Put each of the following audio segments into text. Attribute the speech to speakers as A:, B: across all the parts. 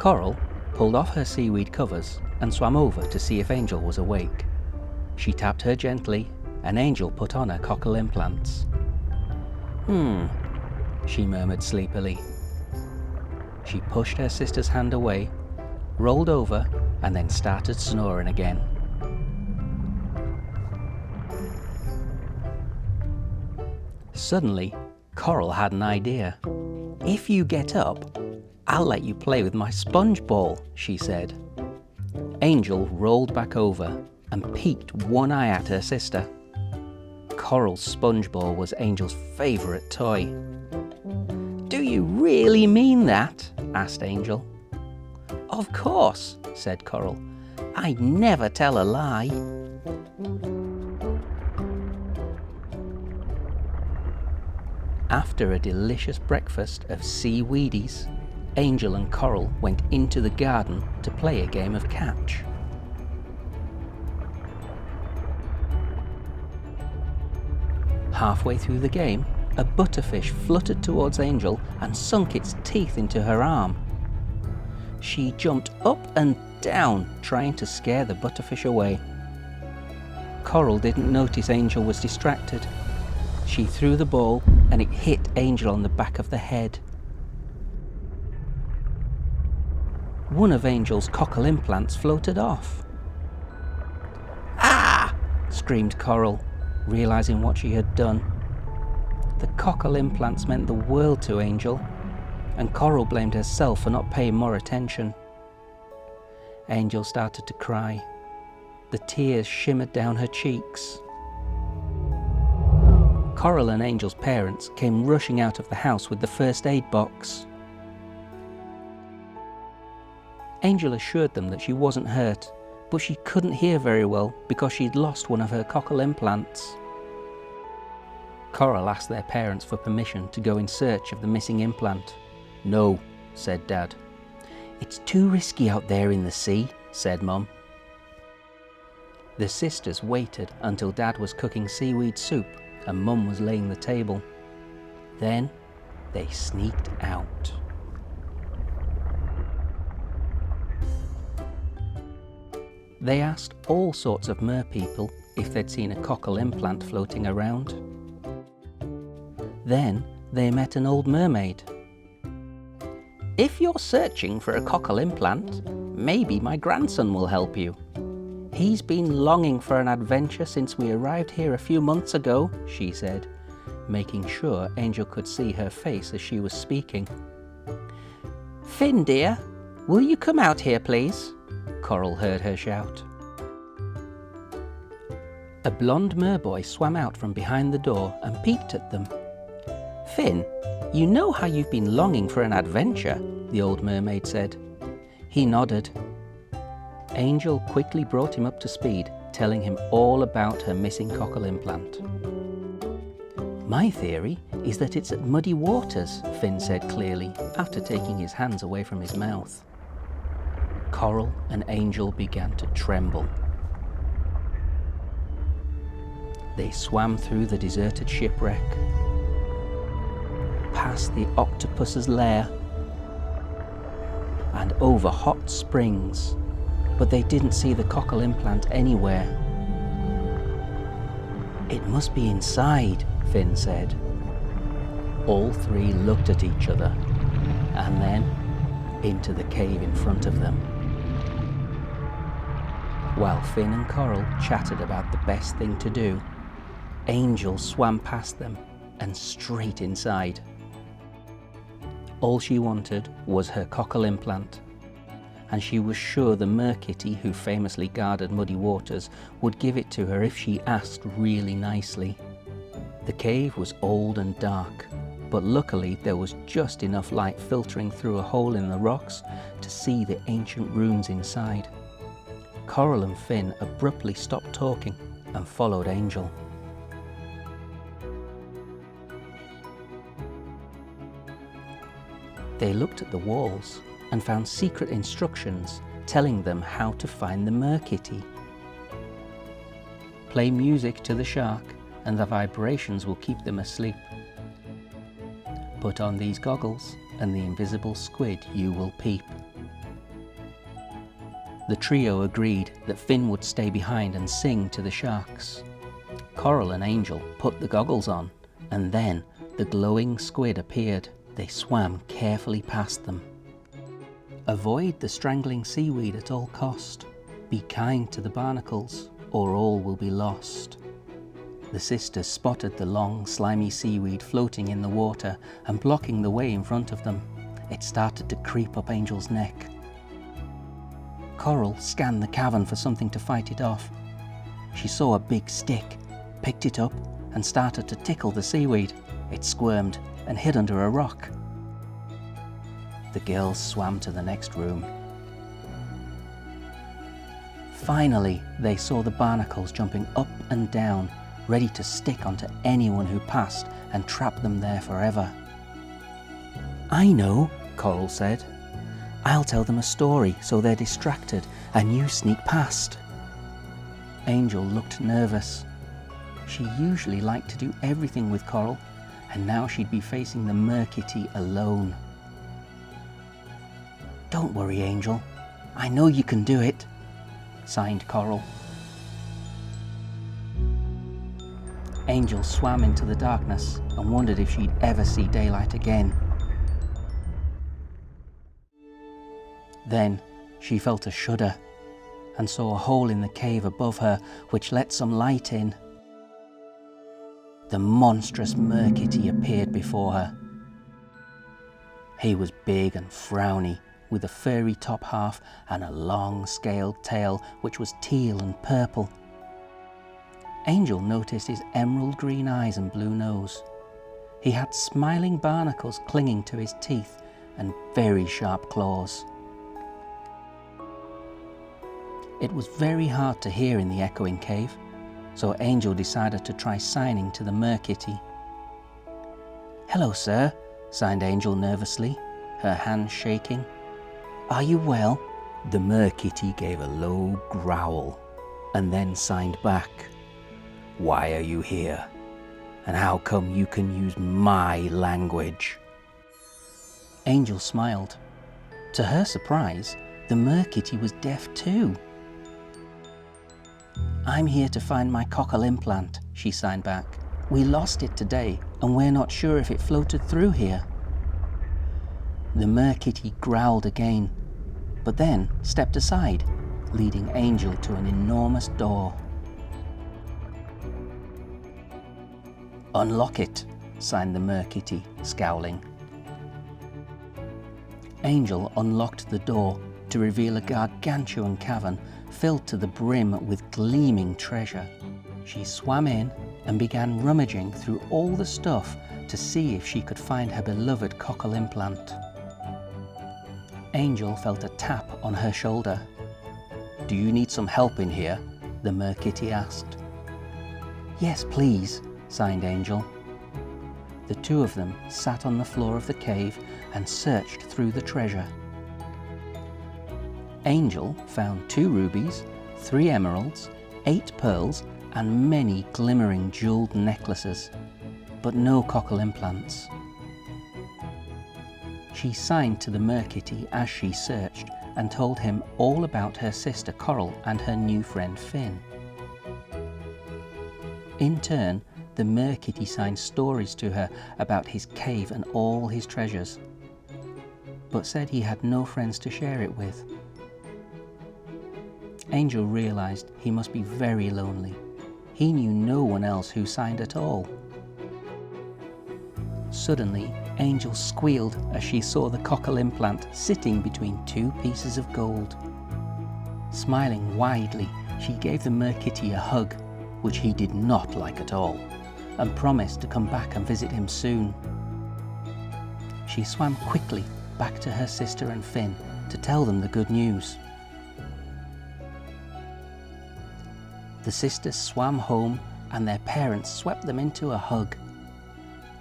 A: Coral pulled off her seaweed covers and swam over to see if Angel was awake. She tapped her gently, and Angel put on her cockle implants. She murmured sleepily. She pushed her sister's hand away, rolled over, and then started snoring again. Suddenly, Coral had an idea. "If you get up, I'll let you play with my sponge ball," she said. Angel rolled back over and peeked one eye at her sister. Coral's sponge ball was Angel's favourite toy. "Do you really mean that?" asked Angel. "Of course," said Coral. "I never tell a lie." After a delicious breakfast of seaweedies, Angel and Coral went into the garden to play a game of catch. Halfway through the game, a butterfish fluttered towards Angel and sunk its teeth into her arm. She jumped up and down, trying to scare the butterfish away. Coral didn't notice Angel was distracted. She threw the ball and it hit Angel on the back of the head. One of Angel's cockle implants floated off. "Ah!" screamed Coral, realizing what she had done. The cockle implants meant the world to Angel, and Coral blamed herself for not paying more attention. Angel started to cry. The tears shimmered down her cheeks. Coral and Angel's parents came rushing out of the house with the first aid box. Angel assured them that she wasn't hurt, but she couldn't hear very well because she'd lost one of her cockle implants. Coral asked their parents for permission to go in search of the missing implant. "No," said Dad. "It's too risky out there in the sea," said Mum. The sisters waited until Dad was cooking seaweed soup and Mum was laying the table. Then they sneaked out. They asked all sorts of merpeople if they'd seen a cockle implant floating around. Then they met an old mermaid. "If you're searching for a cockle implant, maybe my grandson will help you. He's been longing for an adventure since we arrived here a few months ago," she said, making sure Angel could see her face as she was speaking. "Finn, dear, will you come out here, please?" Coral heard her shout. A blonde merboy swam out from behind the door and peeked at them. "Finn, you know how you've been longing for an adventure," the old mermaid said. He nodded. Angel quickly brought him up to speed, telling him all about her missing cockle implant. "My theory is that it's at Muddy Waters," Finn said clearly, after taking his hands away from his mouth. Coral and Angel began to tremble. They swam through the deserted shipwreck, past the octopus's lair, and over hot springs, but they didn't see the cockle implant anywhere. "It must be inside," Finn said. All three looked at each other, and then into the cave in front of them. While Finn and Coral chatted about the best thing to do, Angel swam past them and straight inside. All she wanted was her cockle implant, and she was sure the merkitty who famously guarded Muddy Waters would give it to her if she asked really nicely. The cave was old and dark, but luckily there was just enough light filtering through a hole in the rocks to see the ancient runes inside. Coral and Finn abruptly stopped talking and followed Angel. They looked at the walls and found secret instructions telling them how to find the merkitty. Play music to the shark and the vibrations will keep them asleep. Put on these goggles and the invisible squid you will peep. The trio agreed that Finn would stay behind and sing to the sharks. Coral and Angel put the goggles on, and then the glowing squid appeared. They swam carefully past them. Avoid the strangling seaweed at all cost. Be kind to the barnacles, or all will be lost. The sisters spotted the long, slimy seaweed floating in the water and blocking the way in front of them. It started to creep up Angel's neck. Coral scanned the cavern for something to fight it off. She saw a big stick, picked it up, and started to tickle the seaweed. It squirmed and hid under a rock. The girls swam to the next room. Finally, they saw the barnacles jumping up and down, ready to stick onto anyone who passed and trap them there forever. "I know," Coral said. "I'll tell them a story so they're distracted and you sneak past." Angel looked nervous. She usually liked to do everything with Coral, and now she'd be facing the Merkitty alone. "Don't worry, Angel. I know you can do it," signed Coral. Angel swam into the darkness and wondered if she'd ever see daylight again. Then she felt a shudder and saw a hole in the cave above her which let some light in. The monstrous Merkitty appeared before her. He was big and frowny, with a furry top half and a long scaled tail which was teal and purple. Angel noticed his emerald green eyes and blue nose. He had smiling barnacles clinging to his teeth and very sharp claws. It was very hard to hear in the echoing cave, so Angel decided to try signing to the Merkitty. "Hello, sir," signed Angel nervously, her hands shaking. "Are you well?" The Merkitty gave a low growl and then signed back. "Why are you here? And how come you can use my language?" Angel smiled. To her surprise, the Merkitty was deaf too. "I'm here to find my Cockle implant," she signed back. "We lost it today, and we're not sure if it floated through here." The Merkitty growled again, but then stepped aside, leading Angel to an enormous door. "Unlock it," signed the Merkitty, scowling. Angel unlocked the door to reveal a gargantuan cavern filled to the brim with gleaming treasure. She swam in and began rummaging through all the stuff to see if she could find her beloved Cockle implant. Angel felt a tap on her shoulder. "Do you need some help in here?" the Merkitty asked. "Yes, please," signed Angel. The two of them sat on the floor of the cave and searched through the treasure. Angel found 2 rubies, 3 emeralds, 8 pearls, and many glimmering jeweled necklaces, but no Cockle implants. She signed to the Merkitty as she searched and told him all about her sister Coral and her new friend Finn. In turn, the Merkitty signed stories to her about his cave and all his treasures, but said he had no friends to share it with. Angel realized he must be very lonely. He knew no one else who signed at all. Suddenly, Angel squealed as she saw the Cockle implant sitting between 2 pieces of gold. Smiling widely, she gave the Merkitty a hug, which he did not like at all, and promised to come back and visit him soon. She swam quickly back to her sister and Finn to tell them the good news. The sisters swam home and their parents swept them into a hug.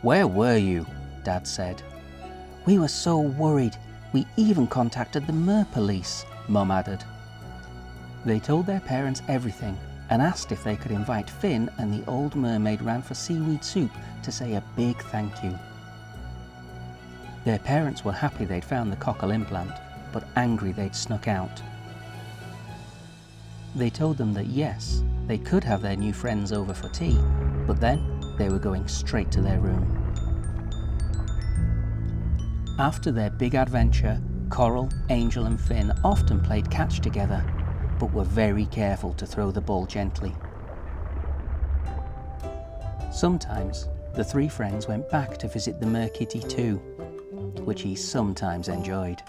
A: "Where were you?" Dad said. "We were so worried, we even contacted the Mer police," Mum added. They told their parents everything and asked if they could invite Finn and the old mermaid round for seaweed soup to say a big thank you. Their parents were happy they'd found the Cockle implant, but angry they'd snuck out. They told them that yes, they could have their new friends over for tea, but then they were going straight to their room. After their big adventure, Coral, Angel and Finn often played catch together, but were very careful to throw the ball gently. Sometimes the three friends went back to visit the Merkitty too, which he sometimes enjoyed.